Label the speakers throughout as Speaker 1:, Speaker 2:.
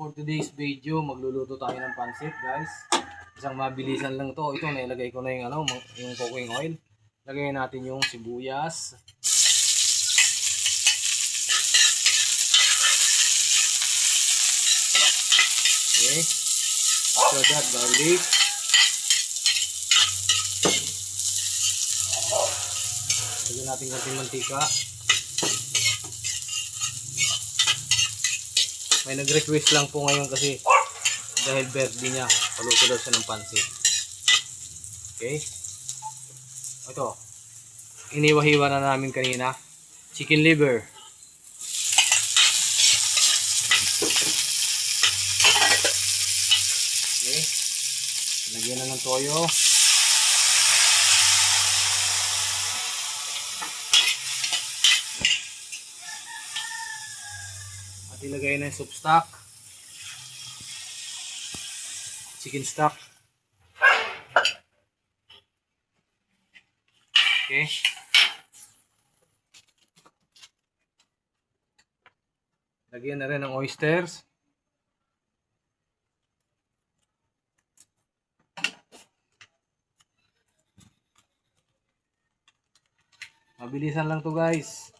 Speaker 1: For today's video, magluluto tayo ng pansit, guys. Isang mabilisan lang to. Ito, nailagay ko na yung, yung cooking oil. Lagay natin yung sibuyas. Okay. After that, garlic. Lagyan natin konting mantika. May nag-request lang po ngayon kasi dahil birthday niya, paluto daw siya ng pansit. Okay. Ito. Iniwa-hiwa na namin kanina. Chicken liver. Okay. Lagyan na ng toyo. At ilagay na yung soup stock. Chicken stock. Okay. Lagyan na rin ng oysters. Mabilisan lang to, guys.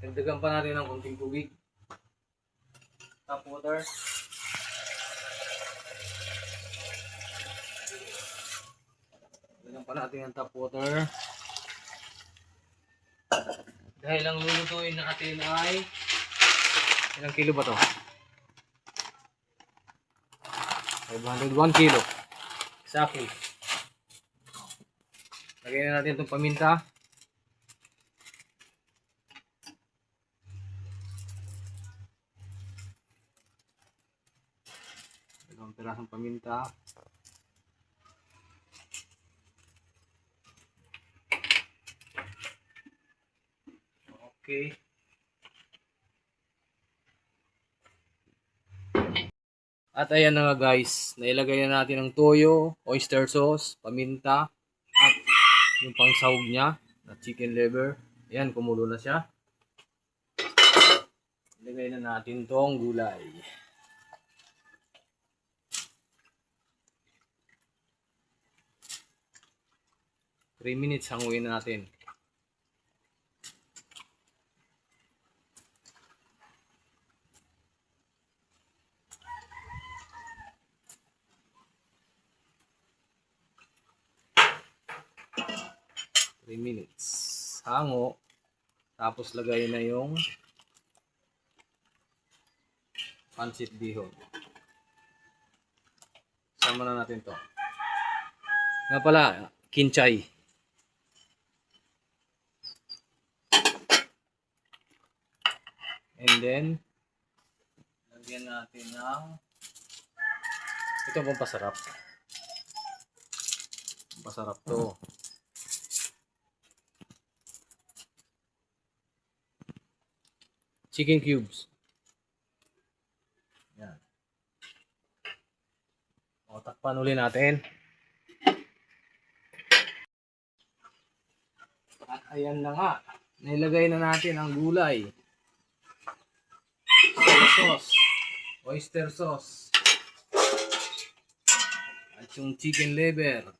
Speaker 1: Dagdagan pa natin ng konting tubig. Tap water. Dagdagan pa natin ng tap water. Dahil ang lulutuin natin ay ilang kilo ba to? 501 kilo. Exactly. Lagyan na natin itong paminta. Dalawang pirasong paminta. Okay. At ayan na nga, guys, nailagay na natin ang toyo, oyster sauce, paminta, at yung pangsahog niya na chicken liver. Ayan, kumulo na siya. Ilagay na natin tong gulay. Three minutes hanguin natin. Hango. Tapos lagay na yung pansit bihon. Sama na natin to. Nga pala, kinchay. And then, lagyan natin ng ito pong pasarap. Pasarap to. Chicken cubes. Yan. O, takpan ulit natin. At ayan na nga. Nilagay na natin ang gulay. Soy sauce. Oyster sauce. At yung chicken liver.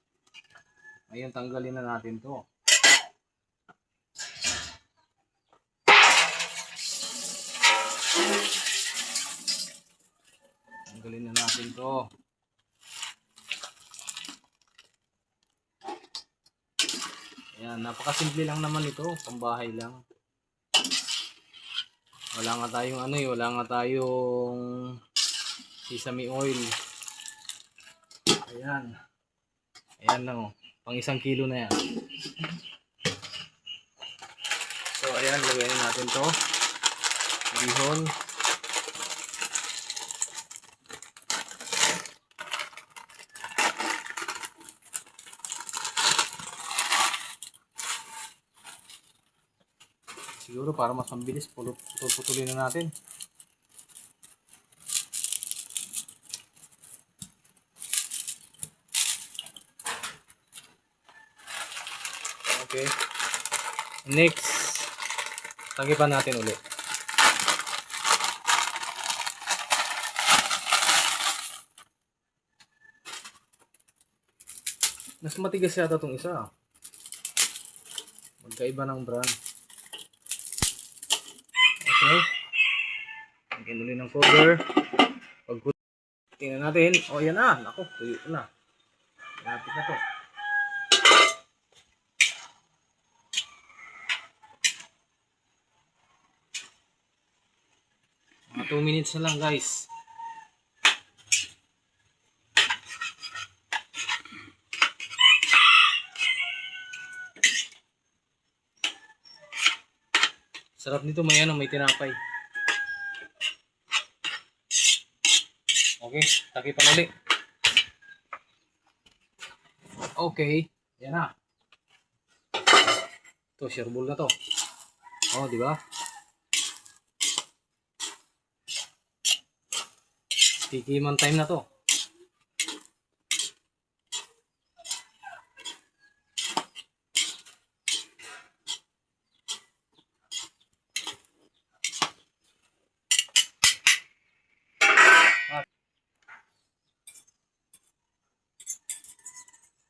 Speaker 1: Ayan, tanggalin na natin to. Tanggalin na natin to. Ayan, napakasimple lang naman ito. Pambahay lang. Wala nga tayong wala nga tayong sesame oil. Ayan. Ayan lang oh. Pang 1 kilo na yan. So ayan, lagyan natin to. Bihon. Siguro para mas mabilis, putulin na natin. Okay. Next, tagipan natin ulit. Mas matigas yata itong isa. Magkaiba ng brand. Okay. Lagyan ulit ng cover. Tingnan natin. Oh, yan na. Naku, tuyo na. Lapit na to. Mga 2 minutes na lang, guys. Sarap nito, may ano, may tinapay. Okay, takipan ulit. Okay, yan na. Ito, shareable na to. Oh, di ba? Tikiman time na to.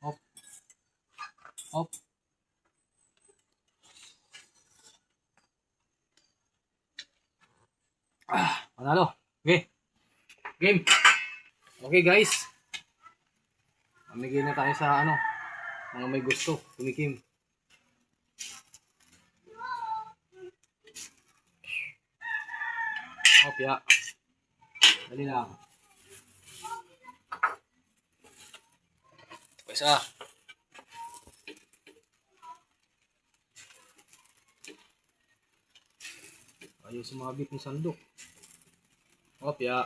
Speaker 1: Hop. Hop. Panalo. Okay. Game. Okay, guys. Mamigay na tayo sa ano, mga may gusto. Tumikim. Hop, ya. Dali lang. Isa. Ayaw sumabit ng sandok. Hop, ya.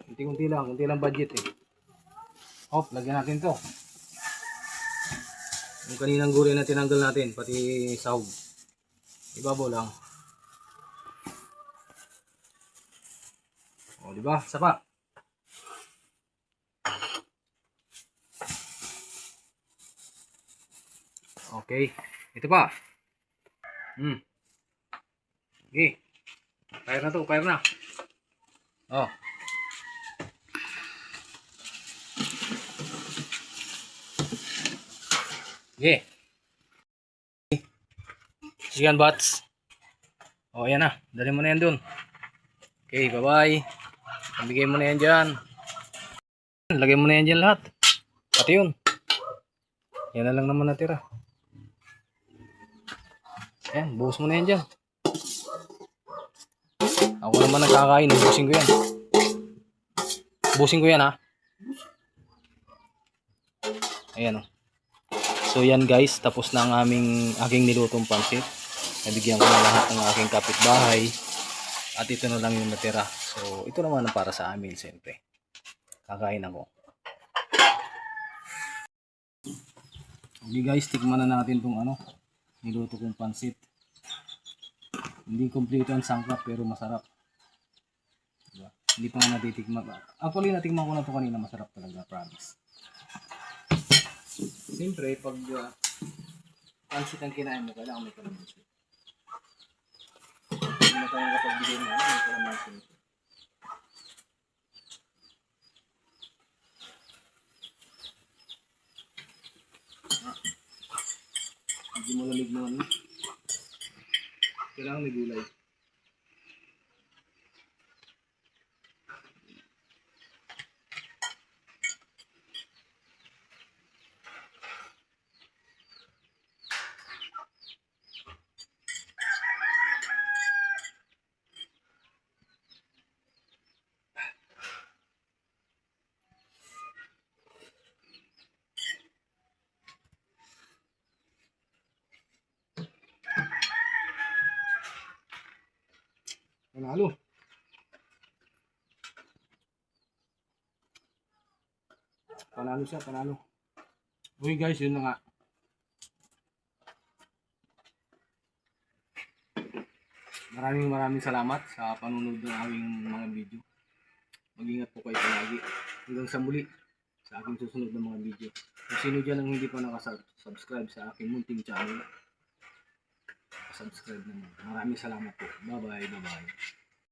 Speaker 1: Kunti-kunti lang budget eh. Hop, lagyan natin to. Yung kaninang gulay na tinanggal natin, pati sahog. Ibabaw lang. O, di ba? Sapa. Okay. Ito pa. Okay. Fire na to, fire na. Oh. Okay. Yan, bots. Oh, yan na. Dali mo na yan dun. Okay, bye-bye. Pabigay mo na yan dyan. Lagay mo na yan dyan lahat. Pati yun. Yan na lang naman natira. Ayan, buhos mo na yan dyan. Ako naman nagkakain. Busin ko yan. Busin ko yan, ha. Ayan, o. So, yan guys. Tapos na ang aking nilutong pansit. Nabigyan ko na lahat ng aking kapitbahay. At ito na lang yung natira. So, ito naman ang para sa amin, siyempre. Kakain ako. Okay guys, tikman na natin itong ano, niluto kong pansit. Hindi kompleto ang sangkap pero masarap. Diba? Hindi pa nga natitikman. Actually, natikman ko na ito kanina. Masarap talaga, promise. Siyempre, pag pansit ang kinain mo, kailangan may kalamansi. Hindi na tayo nakapagbigay na may kalamansi. Hindi mo lamig mo ano. Kailangan may gulay. Panalo. Panalo siya, panalo. Okay guys, yun na nga. Maraming salamat sa panunod ng aming mga video. Mag-ingat po kayo palagi. Hanggang sa muli. sa aking susunod na mga video. Kung sino dyan ang hindi pa nakasubscribe sa aking munting channel, subscribe naman. Maraming salamat po. Bye bye.